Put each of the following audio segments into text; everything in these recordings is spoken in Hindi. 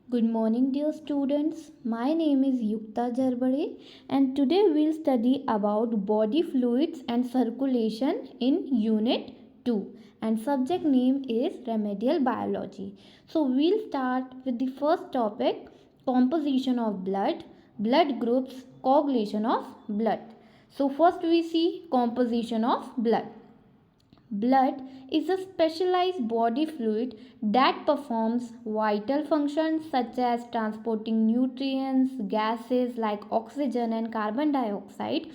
Good morning, dear students. My name is Yukta Jarbade, and today we'll study about body fluids and circulation in Unit 2. And subject name is Remedial Biology. So we'll start with the first topic, composition of blood, blood groups, coagulation of blood. So first we see composition of blood. Blood is a specialized body fluid that performs vital functions such as transporting nutrients, gases like oxygen and carbon dioxide,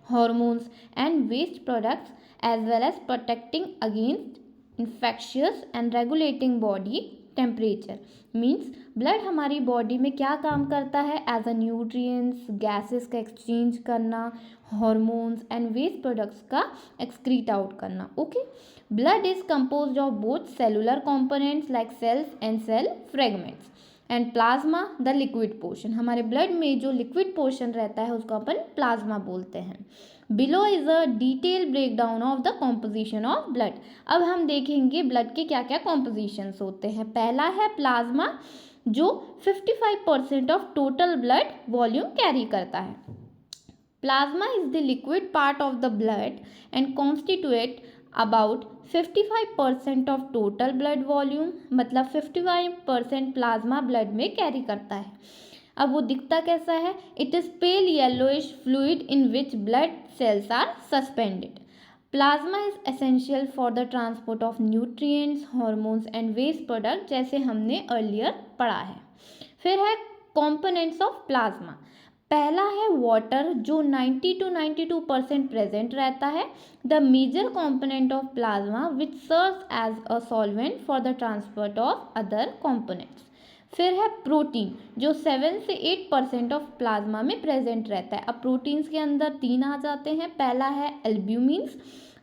hormones, and waste products, as well as protecting against infectious and regulating body temperature means blood हमारी बॉडी में क्या काम करता है एज अ न्यूट्रिएंट्स गैसेस का एक्सचेंज करना हॉर्मोन्स एंड वेस्ट प्रोडक्ट्स का एक्सक्रीट आउट करना okay blood is composed of both cellular components like cells and cell fragments and plasma the liquid portion हमारे ब्लड में जो लिक्विड पोर्शन रहता है उसको अपन प्लाज्मा बोलते हैं below is a detail break down of the composition of blood अब हम देखेंगे ब्लड के क्या क्या कॉम्पोजिशंस होते हैं पहला है प्लाज्मा जो 55% of total blood volume carry करता है plasma is the liquid part of the blood and constitute about 55% of total blood volume मतलब 55% प्लाज्मा ब्लड में कैरी करता है अब वो दिखता कैसा है it is pale yellowish fluid in which blood cells are suspended plasma is essential for the transport of nutrients hormones and waste product जैसे हमने अर्लियर पढ़ा है फिर है कंपोनेंट्स ऑफ प्लाज्मा पहला है वाटर जो 90 to 92% प्रेजेंट रहता है the major component of plasma which serves as a solvent for the transport of other components फिर है प्रोटीन जो 7 से 8% ऑफ प्लाज्मा में प्रेजेंट रहता है अब प्रोटीन्स के अंदर 3 आ जाते हैं पहला है albumins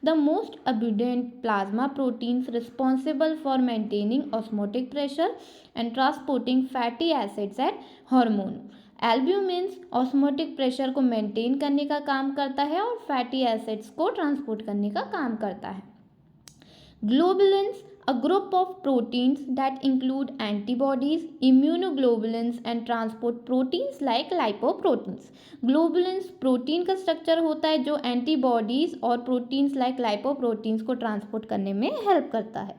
the most abundant plasma proteins responsible for maintaining osmotic pressure and transporting fatty acids and hormone albumins osmotic pressure को मेंटेन करने का काम करता है और फैटी एसिड्स को ट्रांसपोर्ट करने का काम करता है globulins a group of proteins that include antibodies, immunoglobulins and transport proteins like lipoproteins. Globulins protein का स्ट्रक्चर होता है जो एंटीबॉडीज और प्रोटीन्स लाइक लाइपोप्रोटीन्स को ट्रांसपोर्ट करने में हेल्प करता है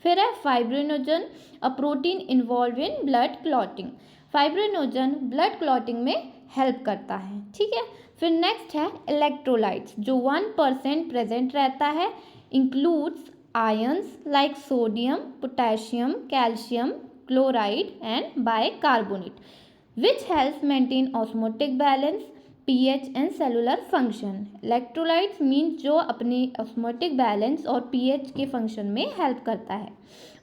फिर है fibrinogen a protein involve in blood clotting fibrinogen blood clotting में हेल्प करता है ठीक है फिर नेक्स्ट है इलेक्ट्रोलाइट्स जो 1% प्रेजेंट रहता है includes ions like sodium, potassium, calcium, chloride and bicarbonate which helps maintain osmotic balance, pH and cellular function. Electrolytes means जो अपने osmotic balance और pH के function में help करता है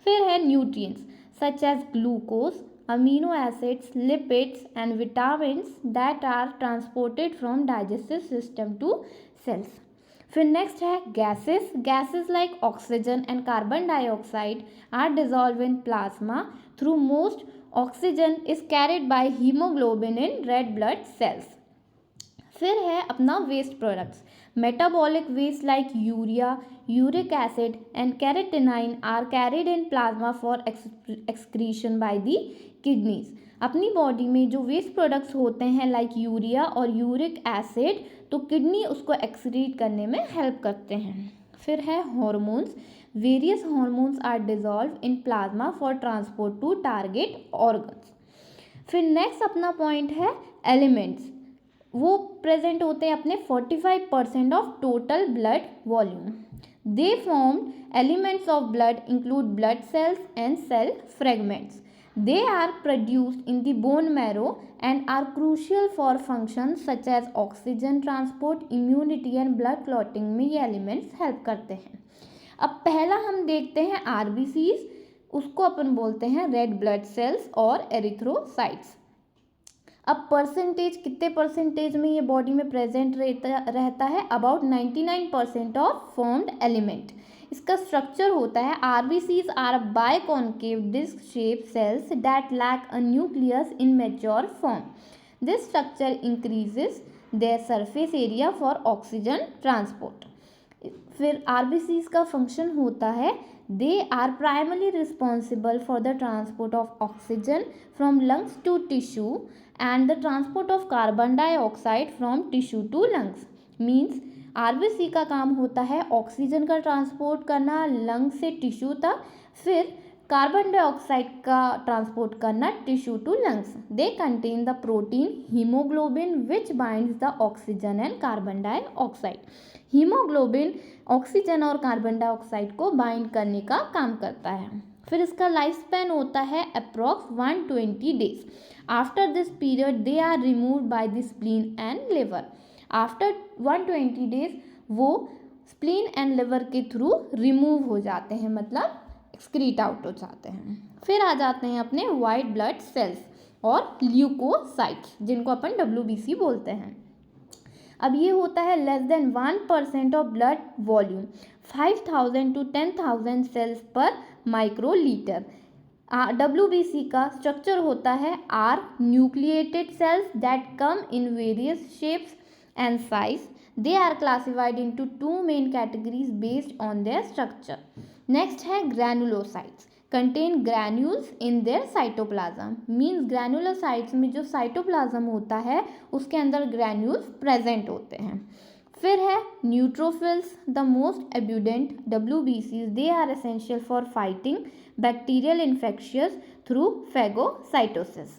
फिर है nutrients such as glucose, amino acids, lipids and vitamins that are transported from digestive system to cells. फिर नेक्स्ट है gases like oxygen and carbon dioxide are dissolve in plasma though most oxygen is carried by haemoglobin in red blood cells फिर है अपना waste products metabolic waste like urea uric acid and creatinine are carried in plasma for excretion by the kidneys अपनी बॉडी में जो वेस्ट प्रोडक्ट्स होते हैं लाइक यूरिया और यूरिक एसिड तो किडनी उसको एक्सक्रीट करने में हेल्प करते हैं फिर है hormones various hormones are dissolve in plasma for transport to target organs फिर नेक्स्ट अपना पॉइंट है एलिमेंट्स वो प्रेजेंट होते हैं अपने 45% of total blood volume they form elements of blood include blood cells and cell fragments They are produced in the bone marrow and are crucial for functions such as oxygen transport, immunity and blood clotting में ये elements help करते हैं अब पहला हम देखते हैं RBCs उसको अपन बोलते हैं रेड ब्लड सेल्स और एरिथ्रोसाइट्स अब परसेंटेज कितने परसेंटेज में ये बॉडी में प्रेजेंट रहता है अबाउट 99% ऑफ फॉर्म्ड एलिमेंट इसका स्ट्रक्चर होता है RBCs are biconcave disc shape cells that lack a nucleus in mature form this structure increases their surface area for oxygen transport फिर आरबीसीज का फंक्शन होता है they are primarily responsible for the transport of oxygen from lungs to tissue and the transport of carbon dioxide from tissue to lungs. Means RBC का काम होता है ऑक्सीजन का ट्रांसपोर्ट करना लंग से टिश्यू तक, फिर कार्बन डाइऑक्साइड का ट्रांसपोर्ट करना tissue to lungs. They contain the protein haemoglobin which binds the oxygen and carbon dioxide. Haemoglobin oxygen और कार्बन डाइऑक्साइड को बाइंड करने का काम करता है। फिर इसका लाइफ स्पैन होता है approx 120 days. After this period they are removed by the spleen and liver. After 120 days वो स्प्लीन एंड लिवर के थ्रू रिमूव हो जाते हैं, मतलब एक्सक्रीट आउट हो जाते हैं। फिर आ जाते हैं अपने वाइट ब्लड सेल्स और ल्यूकोसाइट्स, जिनको अपन WBC बोलते हैं। अब ये होता है less than 1% of blood volume, 5000 to 10,000 cells per microlitre. WBC का स्ट्रक्चर होता है are nucleated cells that come in various shapes and size. They are classified into two main categories based on their structure. Next है granulocytes, contain granules in their cytoplasm. Means granulocytes में जो cytoplasm होता है उसके अंदर granules present होते हैं। फिर है neutrophils, the most abundant WBCs. They are essential for fighting bacterial infections through phagocytosis.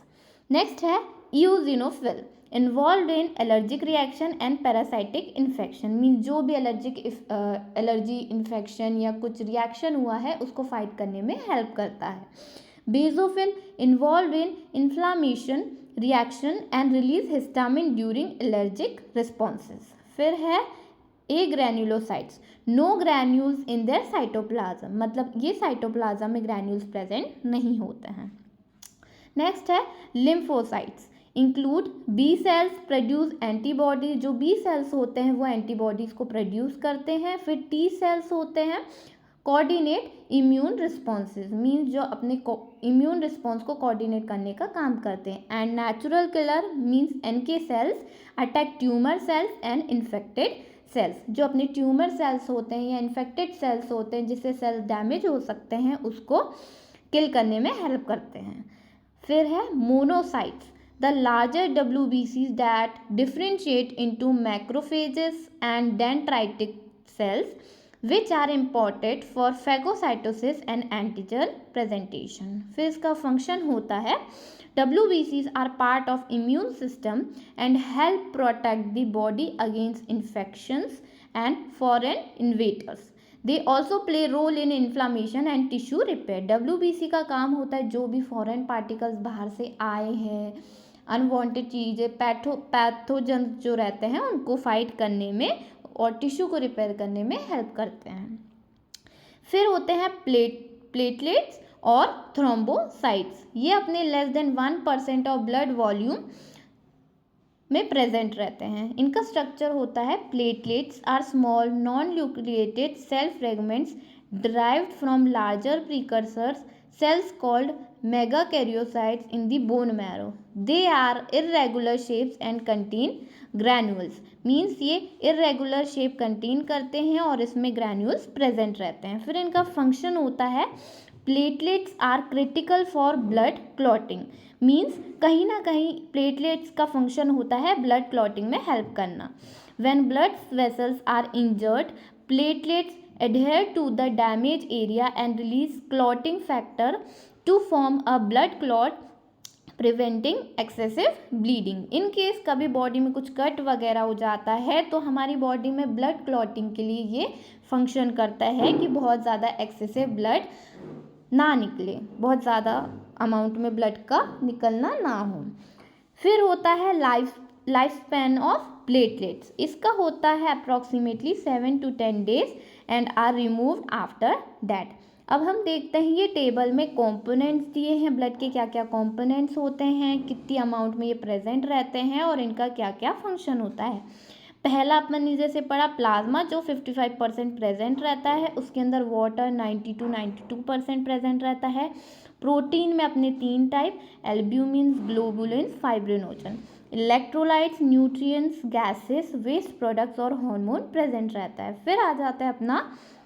Next है eosinophil, involve in allergic reaction and parasitic infection. Means जो भी एलर्जी इन्फेक्शन या कुछ रिएक्शन हुआ है उसको फाइट करने में हेल्प करता है। Basophil involve in inflammation reaction and release histamine during allergic responses. फिर है agranulocytes, no granules in their cytoplasm, मतलब ये साइटोप्लाज्म में ग्रैन्यूल्स प्रेजेंट नहीं होते हैं। नेक्स्ट है lymphocytes, include B cells produce antibody, जो बी सेल्स होते हैं वो एंटीबॉडीज़ को प्रोड्यूस करते हैं। फिर टी सेल्स होते हैं कोऑर्डिनेट इम्यून रिस्पॉन्सेज, मीन्स जो अपने इम्यून रिस्पॉन्स को कोऑर्डिनेट करने का काम करते हैं। And natural killer means NK cells attack tumour cells and infected cells, जो अपने ट्यूमर सेल्स होते हैं या इन्फेक्टेड सेल्स होते हैं जिससे सेल्स डैमेज हो सकते हैं उसको किल करने में हेल्प करते हैं। फिर है monocytes, the larger WBCs that differentiate into macrophages and dendritic cells which are important for phagocytosis and antigen presentation. फिर इसका फंक्शन होता है WBCs are part of immune system and help protect the body against infections and foreign invaders. They also play role in inflammation and tissue repair. WBC का काम होता है जो भी फॉरेन पार्टिकल्स बाहर से आए हैं, अनवांटेड चीज़ें, पैथोजन जो रहते हैं उनको फाइट करने में और टिश्यू को रिपेयर करने में हेल्प करते हैं। फिर होते हैं प्लेटलेट्स और थ्रोम्बोसाइट्स, ये अपने less than 1% of blood volume में प्रेजेंट रहते हैं। इनका स्ट्रक्चर होता है platelets are small non nucleated cell fragments derived from larger precursors cells called megakaryocytes in the bone marrow. They are irregular shapes and contain granules. Means ये irregular shape contain करते हैं और इसमें granules present रहते हैं। फिर इनका function होता है platelets are critical for blood clotting. Means कहीं ना कहीं platelets का function होता है blood clotting में help करना. When blood vessels are injured, platelets adhere to the damaged area and release clotting factor to form a blood clot preventing excessive bleeding. In case कभी बॉडी में कुछ कट वगैरह हो जाता है तो हमारी बॉडी में ब्लड क्लॉटिंग के लिए ये फंक्शन करता है कि बहुत ज़्यादा एक्सेसिव ब्लड ना निकले, बहुत ज़्यादा अमाउंट में ब्लड का निकलना ना हो। फिर होता है लाइफ स्पैन ऑफ प्लेटलेट्स, इसका होता है approximately 7 to 10 days and are removed after that. अब हम देखते हैं ये टेबल में कंपोनेंट्स दिए हैं, ब्लड के क्या क्या कंपोनेंट्स होते हैं, कितनी अमाउंट में ये प्रेजेंट रहते हैं और इनका क्या क्या फंक्शन होता है। पहला अपन ने जैसे पढ़ा प्लाज्मा जो 55% प्रेजेंट रहता है, उसके अंदर वाटर 90 to 92% प्रेजेंट रहता है। प्रोटीन में अपने 3 type albumin, globulin, fibrinogen. Electrolytes, nutrients, gases, waste products और हार्मोन प्रेजेंट रहता है। फिर आ जाता है अपना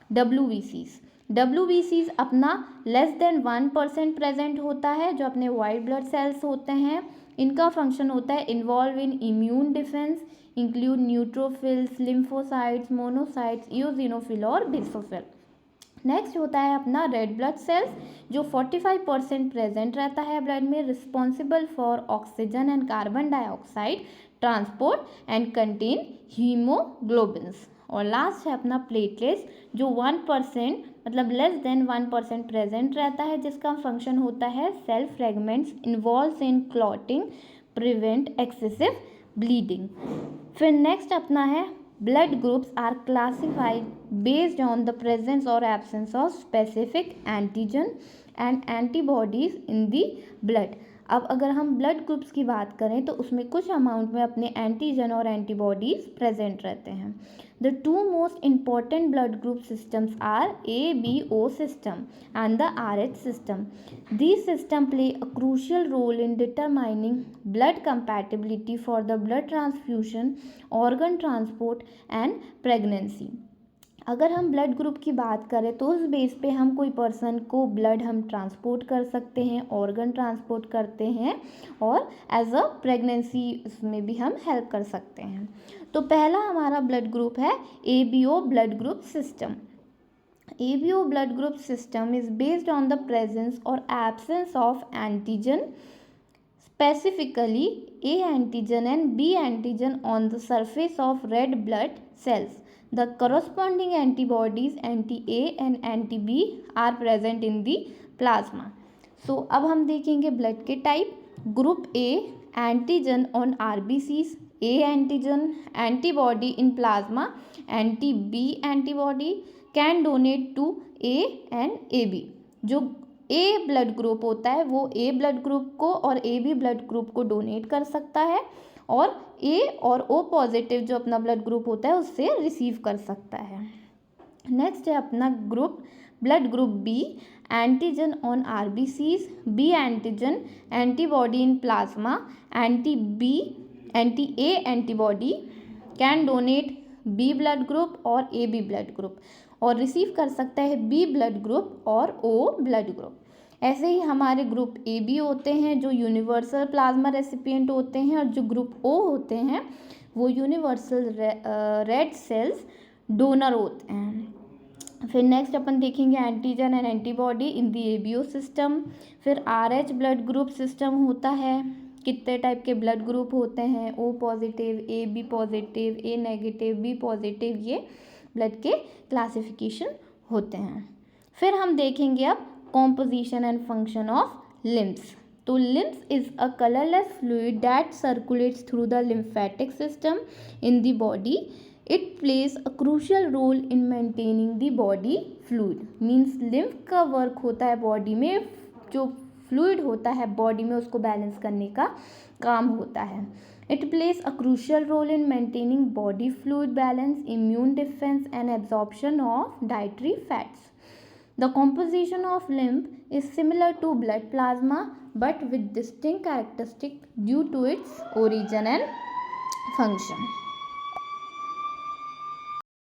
WBCs, WBCs अपना लेस देन 1% प्रेजेंट होता है, जो अपने वाइट ब्लड सेल्स होते हैं। इनका फंक्शन होता है involve in immune defence, include neutrophils, lymphocytes, monocytes, eosinophil और बेसोफिल। नेक्स्ट होता है अपना रेड ब्लड सेल्स, जो 45% प्रेजेंट रहता है ब्लड में, responsible for oxygen and carbon dioxide transport and contain haemoglobins. और लास्ट है अपना प्लेटलेट्स, जो 1% मतलब लेस देन 1% प्रेजेंट रहता है, जिसका फंक्शन होता है cell fragments involve in clotting, prevent excessive bleeding. फिर नेक्स्ट अपना है blood groups are classified based on the presence or absence of specific antigen and antibodies in the blood। अब अगर हम ब्लड ग्रुप्स की बात करें तो उसमें कुछ अमाउंट में अपने एंटीजन और एंटीबॉडीज प्रेजेंट रहते हैं। The two most important blood group systems are ABO system and the RH system. These systems play a crucial role in determining blood compatibility for the blood transfusion, organ transport and pregnancy। अगर हम ब्लड ग्रुप की बात करें तो उस बेस पे हम कोई पर्सन को ब्लड हम ट्रांसपोर्ट कर सकते हैं, ऑर्गन ट्रांसपोर्ट करते हैं और एज अ प्रेगनेंसी उसमें भी हम हेल्प कर सकते हैं। तो पहला हमारा ब्लड ग्रुप है ABO blood group system. ABO blood group system is based on the presence or absence of antigen, specifically A antigen and B antigen on the surface of red blood cells. The corresponding antibodies anti-A and anti-B are present in the plasma. So अब हम देखेंगे ब्लड के type. Group A antigen on RBCs, A antigen, antibody in plasma, anti-B antibody can donate to A and AB। जो A ब्लड ग्रुप होता है वो A ब्लड ग्रुप को और AB ब्लड ग्रुप को डोनेट कर सकता है, और A और O पॉजिटिव जो अपना ब्लड ग्रुप होता है उससे रिसीव कर सकता है। नेक्स्ट है अपना group blood group B antigen on RBCs, B antigen, antibody in plasma, anti-A antibody can donate B blood group और AB ब्लड ग्रुप, और रिसीव कर सकता है B ब्लड ग्रुप और O ब्लड ग्रुप। ऐसे ही हमारे ग्रुप AB होते हैं जो यूनिवर्सल प्लाज्मा रेसिपिएंट होते हैं, और जो ग्रुप O होते हैं वो यूनिवर्सल रेड सेल्स डोनर होते हैं। फिर नेक्स्ट अपन देखेंगे antigen and antibody in the ABO system. फिर RH ब्लड ग्रुप सिस्टम होता है। कितने टाइप के ब्लड ग्रुप होते हैं? O positive, AB positive, A negative, B positive, ये ब्लड के क्लासिफिकेशन होते हैं। फिर हम देखेंगे अब composition and function of lymphs. तो lymph is a colourless fluid that circulates through the lymphatic system in the body. It plays a crucial role in maintaining the body fluid. Means lymph का वर्क होता है बॉडी में, जो फ्लूइड होता है बॉडी में उसको बैलेंस करने का काम होता है। It plays a crucial role in maintaining body fluid balance, immune defense and absorption of dietary fats. The composition of lymph is similar to blood plasma but with distinct characteristics due to its origin and function.